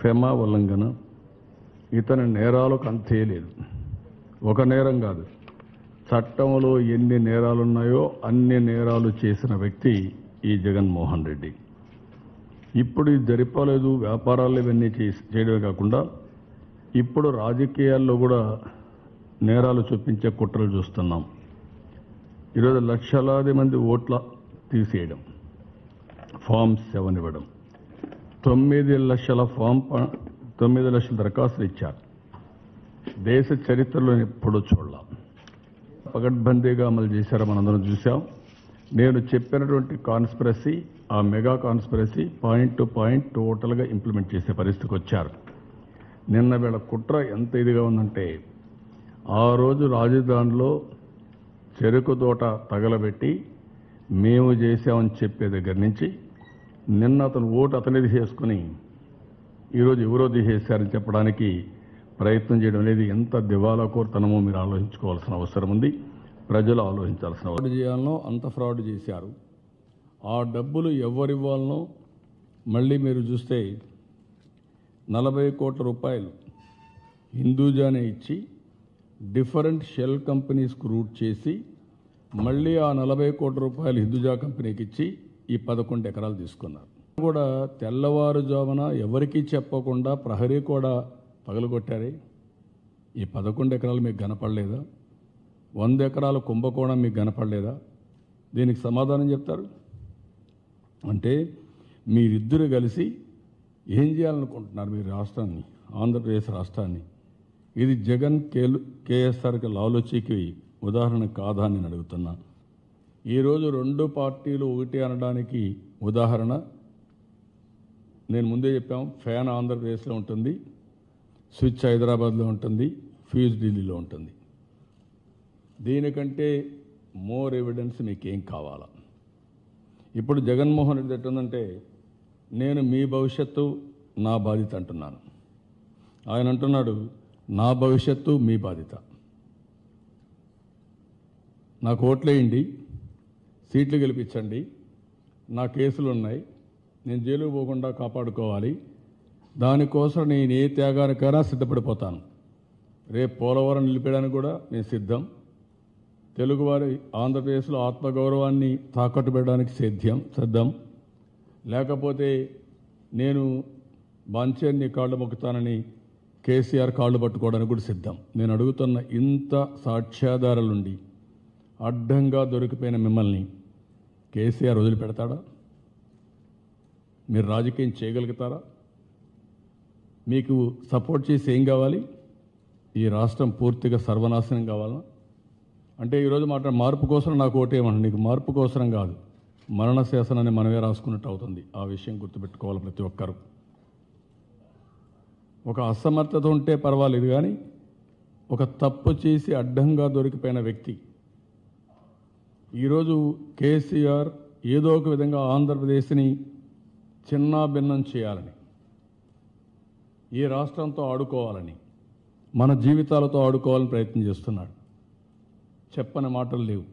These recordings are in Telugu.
ఫెమా ఉల్లంఘన, ఇతని నేరాలకు అంతే లేదు. ఒక నేరం కాదు, చట్టంలో ఎన్ని నేరాలున్నాయో అన్ని నేరాలు చేసిన వ్యక్తి ఈ జగన్మోహన్ రెడ్డి. ఇప్పుడు ఇది జరిపోలేదు, వ్యాపారాలు ఇవన్నీ చేయడమే కాకుండా ఇప్పుడు రాజకీయాల్లో కూడా నేరాలు చూపించే కుట్రలు చూస్తున్నాం. ఈరోజు లక్షలాది మంది ఓట్ల తీసేయడం, ఫామ్ 7 ఇవ్వడం, 9 లక్షల 9 లక్షల దరఖాస్తులు ఇచ్చారు. దేశ చరిత్రలో ఎప్పుడూ చూడలేం. పగడ్బందీగా అమలు చేశారో మనందరం చూసాం. నేను చెప్పినటువంటి కాన్స్పిరసీ, ఆ mega conspiracy point to point టోటల్గా ఇంప్లిమెంట్ చేసే పరిస్థితికి వచ్చారు. నిన్న వీళ్ళ కుట్ర ఎంత ఇదిగా ఉందంటే, ఆ రోజు రాజధానిలో చెరుకు తోట తగలబెట్టి మేము చేశామని చెప్పే దగ్గర నుంచి నిన్న అతను ఓటు అతనిది చేసుకుని ఈరోజు ఎవరో తీసేశారని చెప్పడానికి ప్రయత్నం చేయడం అనేది ఎంత దివాలాకోరుతనమో మీరు ఆలోచించుకోవాల్సిన అవసరం ఉంది. ప్రజలు ఆలోచించాల్సిన ఫ్రాడ్ చేయాలనో అంత ఫ్రాడ్ చేశారు. ఆ డబ్బులు ఎవరివ్వాలనో మళ్ళీ మీరు చూస్తే 40 కోట్ల రూపాయలు హిందూజానే ఇచ్చి డిఫరెంట్ షెల్ కంపెనీస్కు రూట్ చేసి మళ్ళీ ఆ 40 కోట్ల రూపాయలు హిందూజా కంపెనీకి ఇచ్చి ఈ 11 ఎకరాలు తీసుకున్నారు. కూడా తెల్లవారుజామున ఎవరికీ చెప్పకుండా ప్రహరీ కూడా పగలగొట్టారే. ఈ 11 ఎకరాలు మీకు కనపడలేదా? 100 ఎకరాల కుంభకోణం మీకు కనపడలేదా? దీనికి సమాధానం చెప్తారు అంటే మీరిద్దరు కలిసి ఏం చేయాలనుకుంటున్నారు? మీరు రాష్ట్రాన్ని, ఆంధ్రప్రదేశ్ రాష్ట్రాన్ని, ఇది జగన్ కేఎస్ఆర్కి లాలోచీకి ఉదాహరణ కాదా అని అడుగుతున్నా. ఈరోజు 2 పార్టీలు ఒకటి అనడానికి ఉదాహరణ నేను ముందే చెప్పాం. ఫ్యాన్ ఆంధ్రప్రదేశ్లో ఉంటుంది, స్విచ్ హైదరాబాద్లో ఉంటుంది, ఫ్యూజ్ ఢిల్లీలో ఉంటుంది. దీనికంటే మోర్ ఎవిడెన్స్ మీకేం కావాలా? ఇప్పుడు జగన్మోహన్ రెడ్డి ఎట్టుందంటే, నేను మీ భవిష్యత్తు నా బాధ్యత అంటున్నాను. ఆయన అంటున్నాడు నా భవిష్యత్తు మీ బాధ్యత. నాకు ఓట్లేయండి, సీట్లు గెలిపించండి, నా కేసులు ఉన్నాయి, నేను జైలుకు పోకుండా కాపాడుకోవాలి, దానికోసం నేను ఏ త్యాగానికైనా సిద్ధపడిపోతాను. రేపు పోలవరం నిలిపేయడానికి కూడా నేను సిద్ధం. తెలుగువారి ఆంధ్రప్రదేశ్లో ఆత్మగౌరవాన్ని తాకట్టు పెట్టడానికి సిద్ధం. లేకపోతే నేను బాంచేన్ని కాళ్ళు మొక్కుతానని కేసీఆర్ కాళ్ళు పట్టుకోవడానికి కూడా సిద్ధం. నేను అడుగుతున్న ఇంత సాక్ష్యాధారాలుండి అడ్డంగా దొరికిపోయిన మిమ్మల్ని కేసీఆర్ వదిలిపెడతాడా? మీరు రాజకీయం చేయగలుగుతారా? మీకు సపోర్ట్ చేసి ఏం కావాలి? ఈ రాష్ట్రం పూర్తిగా సర్వనాశనం కావాలా? అంటే ఈరోజు మార్పు కోసం నాకు ఓటేయమని, నీకు మార్పు కోసం కాదు, మరణ శాసనాన్ని మనమే రాసుకున్నట్టు అవుతుంది. ఆ విషయం గుర్తుపెట్టుకోవాలి ప్రతి ఒక్కరు. ఒక అసమర్థత ఉంటే పర్వాలేదు, కానీ ఒక తప్పు చేసి అడ్డంగా దొరికిపోయిన వ్యక్తి ఈరోజు కేసీఆర్ ఏదో ఒక విధంగా ఆంధ్రప్రదేశ్ని చిన్నాభిన్నం చేయాలని, ఈ రాష్ట్రంతో ఆడుకోవాలని, మన జీవితాలతో ఆడుకోవాలని ప్రయత్నం చేస్తున్నాడు. చెప్పని మాటలు లేవు,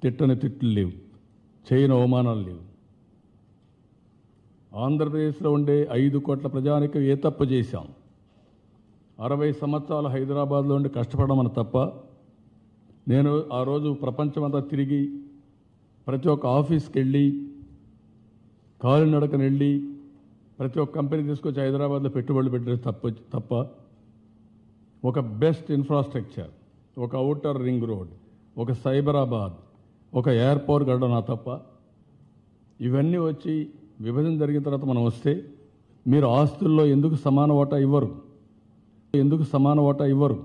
తిట్టని తిట్లు లేవు, చేయని అవమానాలు లేవు. ఆంధ్రప్రదేశ్లో ఉండే 5 కోట్ల ప్రజానికి ఏ తప్పు చేశాం? 60 సంవత్సరాలు హైదరాబాద్లో ఉండి కష్టపడమని తప్ప. నేను ఆ రోజు ప్రపంచమంతా తిరిగి ప్రతి ఒక్క ఆఫీస్కి వెళ్ళి కాలినడకని వెళ్ళి ప్రతి ఒక్క కంపెనీ తీసుకొచ్చి హైదరాబాద్లో పెట్టుబడులు పెట్టడం తప్ప. ఒక బెస్ట్ ఇన్ఫ్రాస్ట్రక్చర్, ఒక ఔటర్ రింగ్ రోడ్, ఒక సైబరాబాద్, ఒక ఎయిర్పోర్ట్ కట్టడం నా తప్ప. ఇవన్నీ వచ్చి విభజన జరిగిన తర్వాత మనం వస్తే మీరు ఆస్తుల్లో ఎందుకు సమాన వాటా ఇవ్వరు?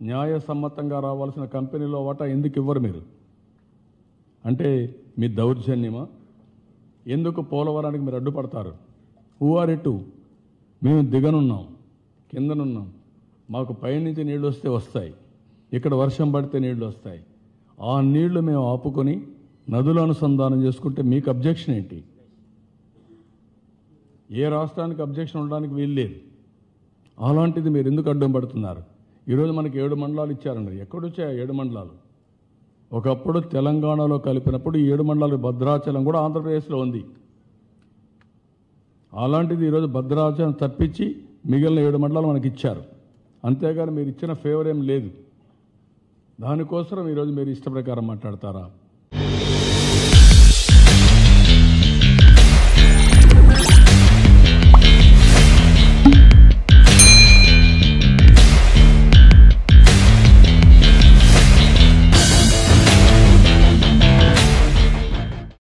న్యాయసమ్మతంగా రావాల్సిన కంపెనీలో వాటా ఎందుకు ఇవ్వరు మీరు? అంటే మీ దౌర్జన్యమా? ఎందుకు పోలవరానికి మీరు అడ్డుపడతారు? హూ ఆర్ ఇటు? మేము దిగనున్నాం, కిందనున్నాం, మాకు పైనుంచి నీళ్లు వస్తే వస్తాయి, ఇక్కడ వర్షం పడితే నీళ్లు వస్తాయి. ఆ నీళ్లు మేము ఆపుకొని నదుల అనుసంధానం చేసుకుంటే మీకు అబ్జెక్షన్ ఏంటి? ఏ రాష్ట్రానికి అబ్జెక్షన్ ఉండడానికి వీలు లేదు. అలాంటిది మీరు ఎందుకు అడ్డం పడుతున్నారు? ఈరోజు మనకి 7 మండలాలు ఇచ్చారండి. ఎక్కడొచ్చాయి 7 మండలాలు? ఒకప్పుడు తెలంగాణలో కలిపినప్పుడు 7 మండలాలు, భద్రాచలం కూడా ఆంధ్రప్రదేశ్లో ఉంది. అలాంటిది ఈరోజు భద్రాచలం తప్పించి మిగిలిన 7 మండలాలు మనకి ఇచ్చారు. అంతేగాని మీరు ఇచ్చిన ఫేవర్ ఏం లేదు. దానికోసం ఈరోజు మీరు ఇష్ట ప్రకారం మాట్లాడతారా?